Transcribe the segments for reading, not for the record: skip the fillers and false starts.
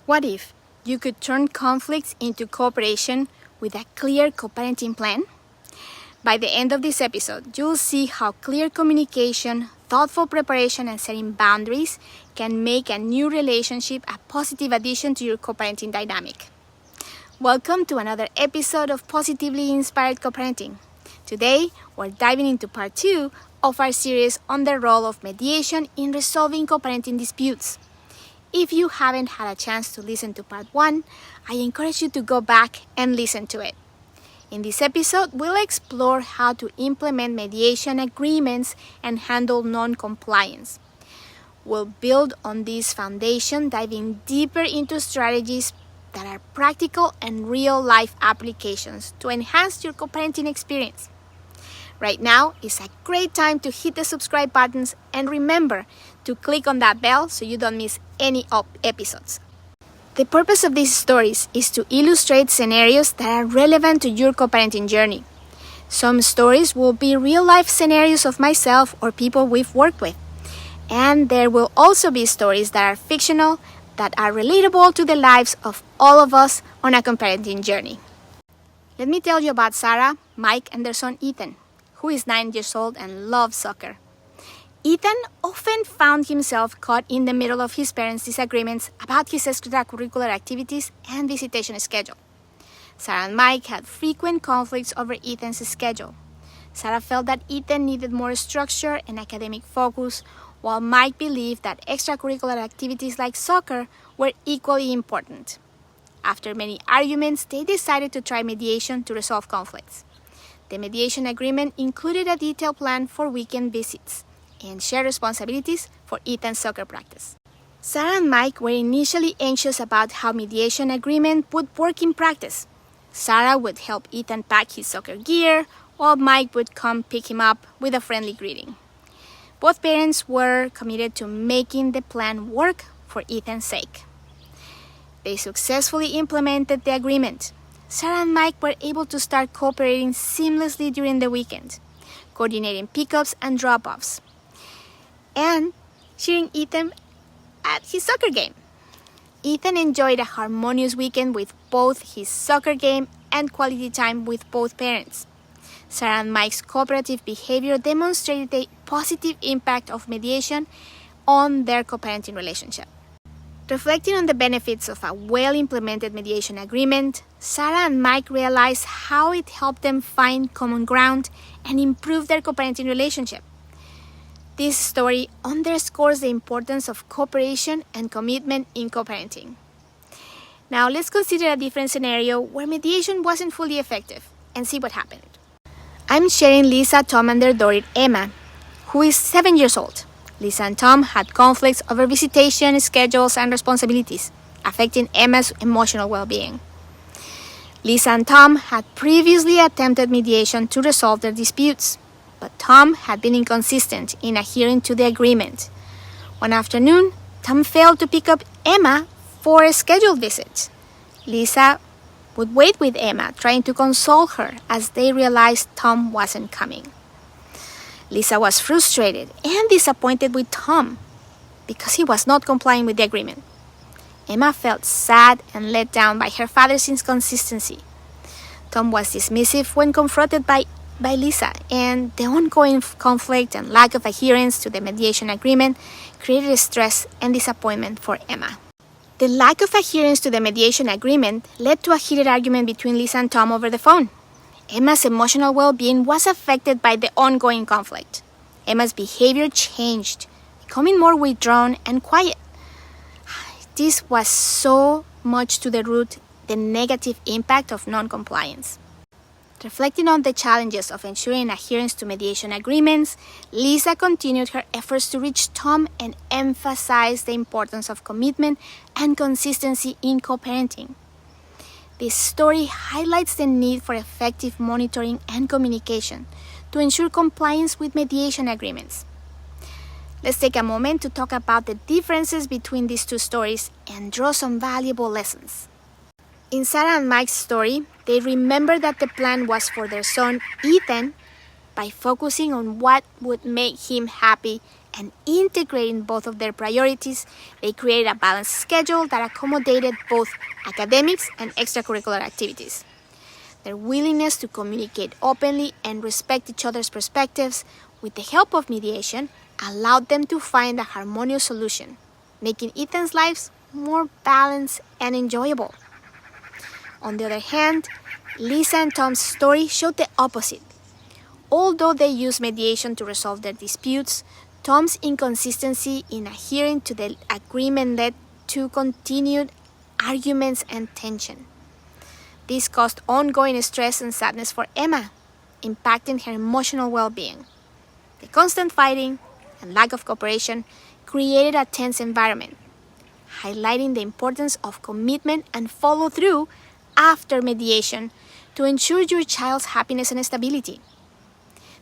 What if you could turn conflicts into cooperation with a clear co-parenting plan? By the end of this episode, you'll see how clear communication, thoughtful preparation, and setting boundaries can make a new relationship a positive addition to your co-parenting dynamic. Welcome to another episode of Positively Inspired CoParenting. Today, we're diving into part 2 of our series on the role of mediation in resolving co-parenting disputes. If you haven't had a chance to listen to part 1, I encourage you to go back and listen to it. In this episode, we'll explore how to implement mediation agreements and handle non-compliance. We'll build on this foundation, diving deeper into strategies that are practical and real-life applications to enhance your co-parenting experience. Right now is a great time to hit the subscribe buttons and remember to click on that bell so you don't miss any episodes. The purpose of these stories is to illustrate scenarios that are relevant to your co-parenting journey. Some stories will be real-life scenarios of myself or people we've worked with. And there will also be stories that are fictional, that are relatable to the lives of all of us on a co-parenting journey. Let me tell you about Sara, Mike, and their son Ethan, who is 9 years old and loves soccer. Ethan often found himself caught in the middle of his parents' disagreements about his extracurricular activities and visitation schedule. Sara and Mike had frequent conflicts over Ethan's schedule. Sara felt that Ethan needed more structure and academic focus, while Mike believed that extracurricular activities like soccer were equally important. After many arguments, they decided to try mediation to resolve conflicts. The mediation agreement included a detailed plan for weekend visits and shared responsibilities for Ethan's soccer practice. Sara and Mike were initially anxious about how mediation agreement would work in practice. Sara would help Ethan pack his soccer gear, while Mike would come pick him up with a friendly greeting. Both parents were committed to making the plan work for Ethan's sake. They successfully implemented the agreement. Sara and Mike were able to start cooperating seamlessly during the weekend, coordinating pickups and drop-offs, and cheering Ethan at his soccer game. Ethan enjoyed a harmonious weekend with both his soccer game and quality time with both parents. Sara and Mike's cooperative behavior demonstrated the positive impact of mediation on their co-parenting relationship. Reflecting on the benefits of a well-implemented mediation agreement, Sara and Mike realized how it helped them find common ground and improve their co-parenting relationship. This story underscores the importance of cooperation and commitment in co-parenting. Now let's consider a different scenario where mediation wasn't fully effective and see what happened. I'm sharing Lisa, Tom, and their daughter Emma, who is 7 years old. Lisa and Tom had conflicts over visitation schedules and responsibilities, affecting Emma's emotional well-being. Lisa and Tom had previously attempted mediation to resolve their disputes, but Tom had been inconsistent in adhering to the agreement. One afternoon, Tom failed to pick up Emma for a scheduled visit. Lisa would wait with Emma, trying to console her as they realized Tom wasn't coming. Lisa was frustrated and disappointed with Tom because he was not complying with the agreement. Emma felt sad and let down by her father's inconsistency. Tom was dismissive when confronted by Lisa, and the ongoing conflict and lack of adherence to the mediation agreement created stress and disappointment for Emma. The lack of adherence to the mediation agreement led to a heated argument between Lisa and Tom over the phone. Emma's emotional well-being was affected by the ongoing conflict. Emma's behavior changed, becoming more withdrawn and quiet. This was so much to the root the negative impact of non-compliance. Reflecting on the challenges of ensuring adherence to mediation agreements, Lisa continued her efforts to reach Tom and emphasize the importance of commitment and consistency in co-parenting. This story highlights the need for effective monitoring and communication to ensure compliance with mediation agreements. Let's take a moment to talk about the differences between these two stories and draw some valuable lessons. In Sara and Mike's story, they remember that the plan was for their son Ethan by focusing on what would make him happy and integrating both of their priorities, they created a balanced schedule that accommodated both academics and extracurricular activities. Their willingness to communicate openly and respect each other's perspectives with the help of mediation allowed them to find a harmonious solution, making Ethan's lives more balanced and enjoyable. On the other hand, Lisa and Tom's story showed the opposite. Although they used mediation to resolve their disputes, Tom's inconsistency in adhering to the agreement led to continued arguments and tension. This caused ongoing stress and sadness for Emma, impacting her emotional well-being. The constant fighting and lack of cooperation created a tense environment, highlighting the importance of commitment and follow-through after mediation to ensure your child's happiness and stability.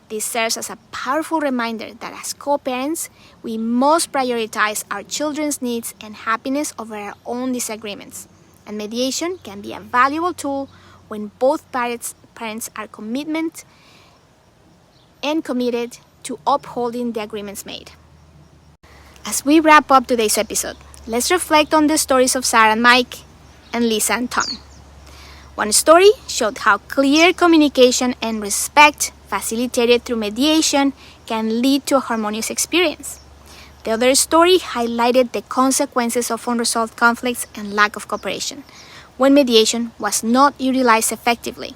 This serves as a powerful reminder that as co-parents, we must prioritize our children's needs and happiness over our own disagreements. And mediation can be a valuable tool when both parents are committed to upholding the agreements made. As we wrap up today's episode, let's reflect on the stories of Sara and Mike and Lisa and Tom. One story showed how clear communication and respect facilitated through mediation can lead to a harmonious experience. The other story highlighted the consequences of unresolved conflicts and lack of cooperation when mediation was not utilized effectively.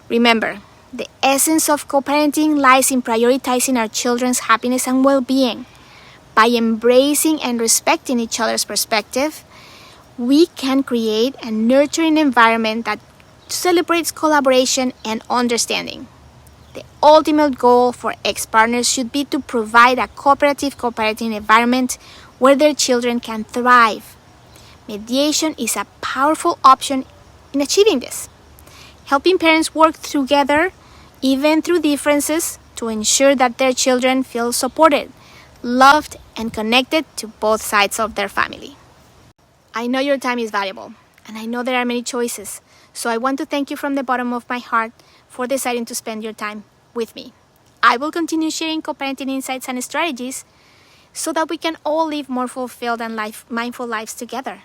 Remember, the essence of co-parenting lies in prioritizing our children's happiness and well-being. By embracing and respecting each other's perspective, we can create a nurturing environment that celebrates collaboration and understanding. The ultimate goal for ex-partners should be to provide a cooperative co-parenting environment where their children can thrive. Mediation is a powerful option in achieving this, helping parents work together, even through differences, to ensure that their children feel supported, loved, and connected to both sides of their family. I know your time is valuable, and I know there are many choices, so I want to thank you from the bottom of my heart for deciding to spend your time with me. I will continue sharing co-parenting insights and strategies so that we can all live more fulfilled and mindful lives together.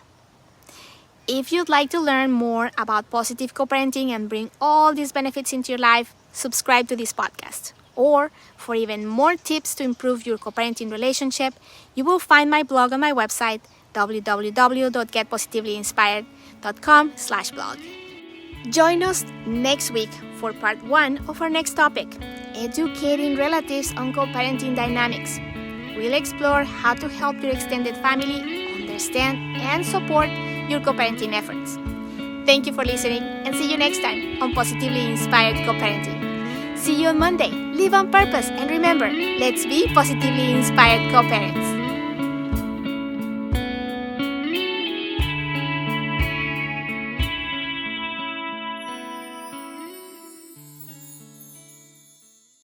If you'd like to learn more about positive co-parenting and bring all these benefits into your life, subscribe to this podcast. Or, for even more tips to improve your co-parenting relationship, you will find my blog on my website, www.getpositivelyinspired.com/blog. Join us next week for part 1 of our next topic, educating relatives on co-parenting dynamics. We'll explore how to help your extended family understand and support your co-parenting efforts. Thank you for listening, and see you next time on Positively Inspired Co-Parenting. See you on Monday. Live on purpose, and remember, let's be positively inspired co-parents.